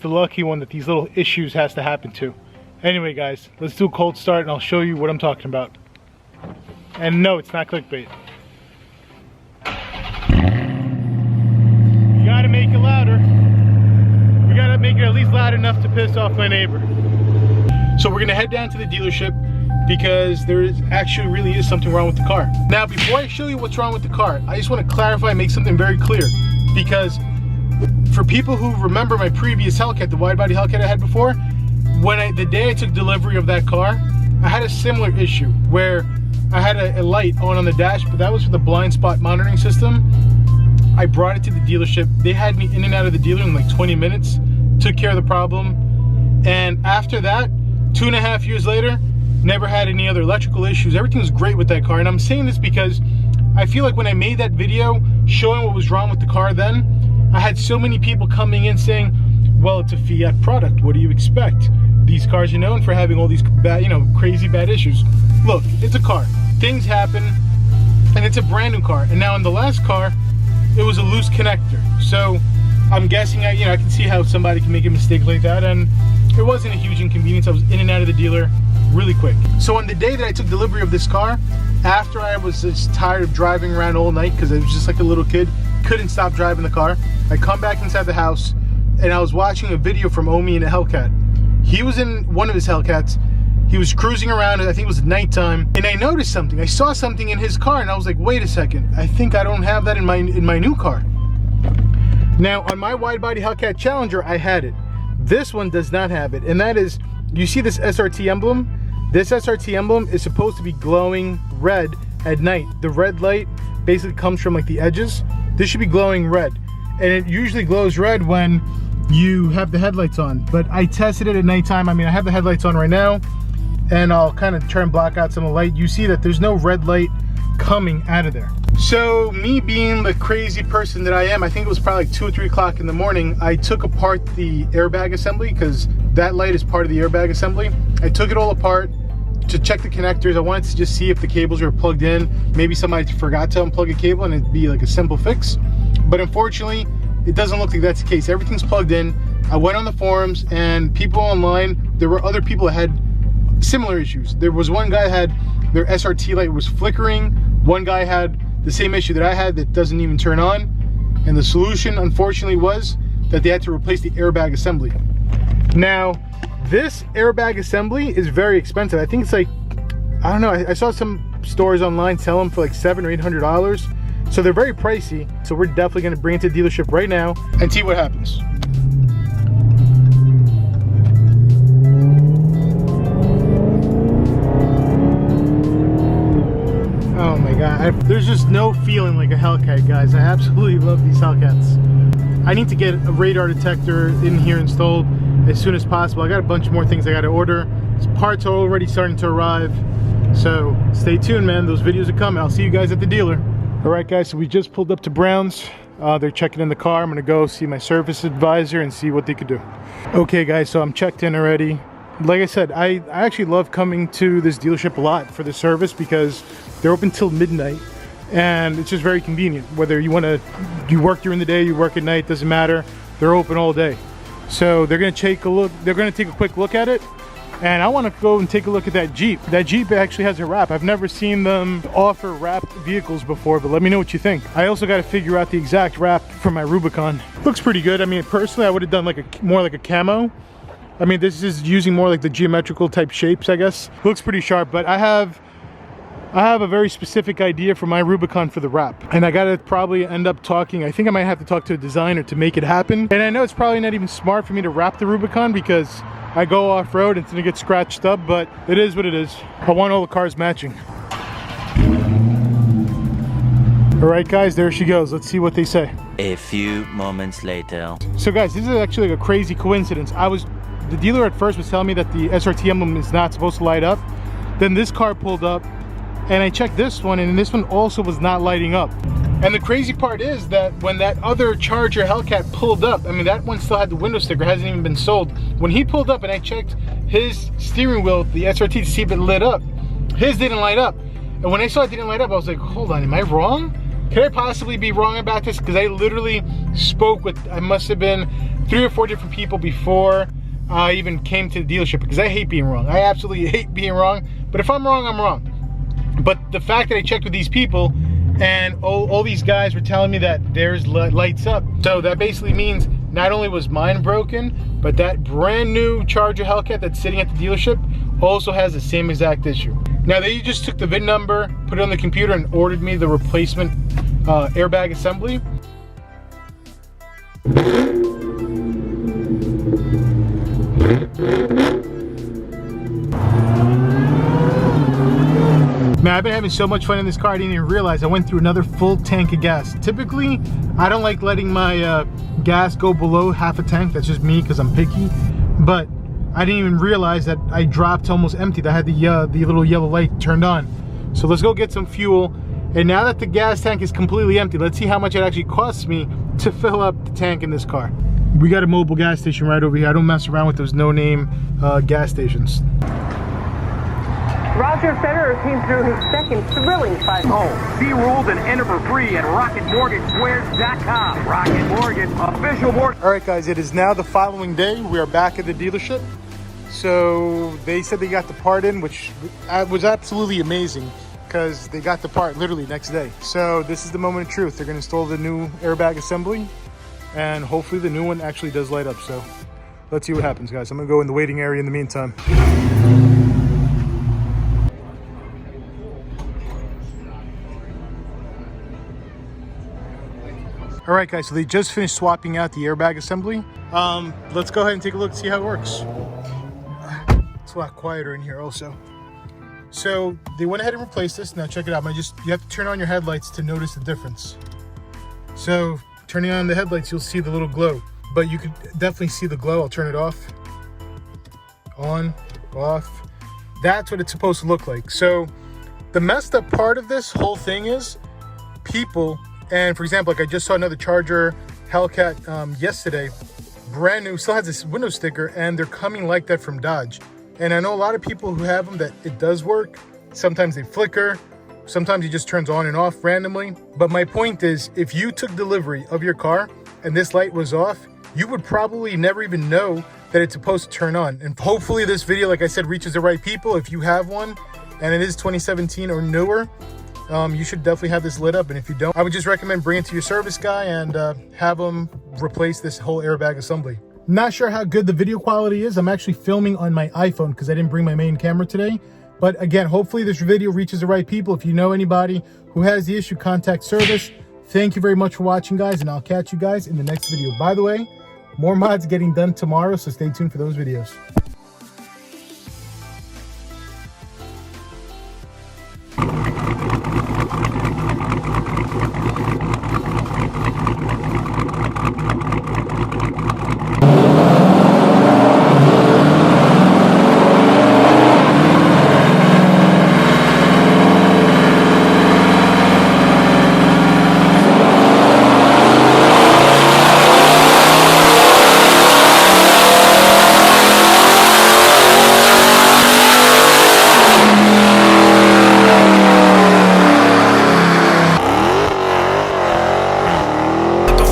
the lucky one that these little issues has to happen to. Anyway guys, let's do a cold start and I'll show you what I'm talking about. And no, it's not clickbait. You gotta make it louder. We gotta make it at least loud enough to piss off my neighbor. So we're gonna head down to the dealership because there is actually really is something wrong with the car. Now before I show you what's wrong with the car, I just want to clarify and make something very clear, because for people who remember my previous HELLCAT, the wide body HELLCAT I had before, the day I took delivery of that car, I had a similar issue where I had a light on the dash, but that was for the blind spot monitoring system. I brought it to the dealership. They had me in and out of the dealer in like 20 minutes, took care of the problem, and after that, 2.5 years later, never had any other electrical issues. Everything was great with that car. And I'm saying this because I feel like when I made that video showing what was wrong with the car then, I had so many people coming in saying, well, it's a Fiat product, what do you expect? These cars are known for having all these bad, you know, crazy bad issues. Look, it's a car, things happen, and it's a brand new car. And now in the last car, it was a loose connector. So I'm guessing, I can see how somebody can make a mistake like that, and it wasn't a huge inconvenience. I was in and out of the dealer really quick. So on the day that I took delivery of this car, after I was just tired of driving around all night because I was just like a little kid, couldn't stop driving the car, I come back inside the house and I was watching a video from Omi in a HELLCAT. He was in one of his HELLCATs. He was cruising around, I think it was nighttime, and I noticed something. I saw something in his car and I was like, wait a second, I think I don't have that in my new car. Now on my wide body HELLCAT Challenger, I had it. This one does not have it, and that is, you see this SRT emblem? This SRT emblem is supposed to be glowing red at night. The red light basically comes from like the edges. This should be glowing red. And it usually glows red when you have the headlights on. But I tested it at nighttime. I mean, I have the headlights on right now, and I'll kind of turn black out some of the light. You see that there's no red light coming out of there. So me being the crazy person that I am, I think it was probably like 2 or 3 o'clock in the morning, I took apart the airbag assembly, because that light is part of the airbag assembly. I took it all apart to check the connectors. I wanted to just see if the cables were plugged in. Maybe somebody forgot to unplug a cable and it'd be like a simple fix. But unfortunately, it doesn't look like that's the case. Everything's plugged in. I went on the forums and people online, there were other people that had similar issues. There was one guy that had their SRT light was flickering. One guy had the same issue that I had that doesn't even turn on. And the solution, unfortunately, was that they had to replace the airbag assembly. Now, this airbag assembly is very expensive. I think it's like, I don't know, I saw some stores online sell them for like $700 or $800. So they're very pricey. So we're definitely gonna bring it to the dealership right now and see what happens. Oh my God, there's just no feeling like a HELLCAT, guys. I absolutely love these HELLCATs. I need to get a radar detector in here installed as soon as possible. I got a bunch more things I got to order. These parts are already starting to arrive. So stay tuned, man. Those videos are coming. I'll see you guys at the dealer. All right, guys, so we just pulled up to Brown's. They're checking in the car. I'm gonna go see my service advisor and see what they could do. Okay, guys, so I'm checked in already. Like I said, I actually love coming to this dealership a lot for the service because they're open till midnight and it's just very convenient. Whether you work during the day, you work at night, doesn't matter. They're open all day. So they're gonna take a look, they're gonna take a quick look at it, and I wanna go and take a look at that Jeep. That Jeep actually has a wrap. I've never seen them offer wrapped vehicles before, but let me know what you think. I also gotta figure out the exact wrap for my Rubicon. Looks pretty good. I mean, personally, I would've done like more like a camo. I mean, this is using more like the geometrical type shapes, I guess. Looks pretty sharp, but I have a very specific idea for my Rubicon for the wrap. And I gotta probably end up talking, I think I might have to talk to a designer to make it happen. And I know it's probably not even smart for me to wrap the Rubicon because I go off-road and it's gonna get scratched up, but it is what it is. I want all the cars matching. All right, guys, there she goes. Let's see what they say. A few moments later. So guys, this is actually like a crazy coincidence. The dealer at first was telling me that the SRT emblem is not supposed to light up. Then this car pulled up and I checked this one, and this one also was not lighting up. And the crazy part is that when that other Charger HELLCAT pulled up, I mean, that one still had the window sticker, hasn't even been sold. When he pulled up and I checked his steering wheel, the SRT, to see if it lit up, his didn't light up. And when I saw it didn't light up, I was like, hold on, am I wrong? Could I possibly be wrong about this? Because I literally spoke with, I must have been 3 or 4 different people before I even came to the dealership, because I hate being wrong. I absolutely hate being wrong, but if I'm wrong, I'm wrong. But the fact that I checked with these people and all these guys were telling me that theirs lights up, so that basically means not only was mine broken, but that brand new Charger Hellcat that's sitting at the dealership also has the same exact issue. Now they just took the VIN number, put it on the computer, and ordered me the replacement airbag assembly. Man, I've been having so much fun in this car, I didn't even realize I went through another full tank of gas. Typically, I don't like letting my gas go below half a tank. That's just me because I'm picky. But I didn't even realize that I dropped almost empty. I had the little yellow light turned on. So let's go get some fuel. And now that the gas tank is completely empty, let's see how much it actually costs me to fill up the tank in this car. We got a mobile gas station right over here. I don't mess around with those no-name gas stations. Roger Federer came through his second thrilling fight. Oh, see rules and enter for free at RocketMortgageSquares.com. Rocket Mortgage, official mortgage. All right, guys, it is now the following day. We are back at the dealership. So they said they got the part in, which was absolutely amazing because they got the part literally next day. So this is the moment of truth. They're going to install the new airbag assembly, and hopefully the new one actually does light up. So let's see what happens, guys. I'm going to go in the waiting area in the meantime. All right, guys, so they just finished swapping out the airbag assembly. Let's go ahead and take a look and see how it works. It's a lot quieter in here also. So they went ahead and replaced this. Now check it out. You have to turn on your headlights to notice the difference. So turning on the headlights, you'll see the little glow, but you could definitely see the glow. I'll turn it off. On, off. That's what it's supposed to look like. So the messed up part of this whole thing is people. And for example, like I just saw another Charger Hellcat yesterday, brand new, still has this window sticker, and they're coming like that from Dodge. And I know a lot of people who have them that it does work. Sometimes they flicker, sometimes it just turns on and off randomly. But my point is, if you took delivery of your car and this light was off, you would probably never even know that it's supposed to turn on. And hopefully this video, like I said, reaches the right people. If you have one and it is 2017 or newer, you should definitely have this lit up. And if you don't, I would just recommend bringing it to your service guy and have them replace this whole airbag assembly. Not sure how good the video quality is. I'm actually filming on my iPhone because I didn't bring my main camera today. But again, hopefully this video reaches the right people. If you know anybody who has the issue, contact service. Thank you very much for watching, guys, and I'll catch you guys in the next video. By the way, more mods getting done tomorrow, so stay tuned for those videos.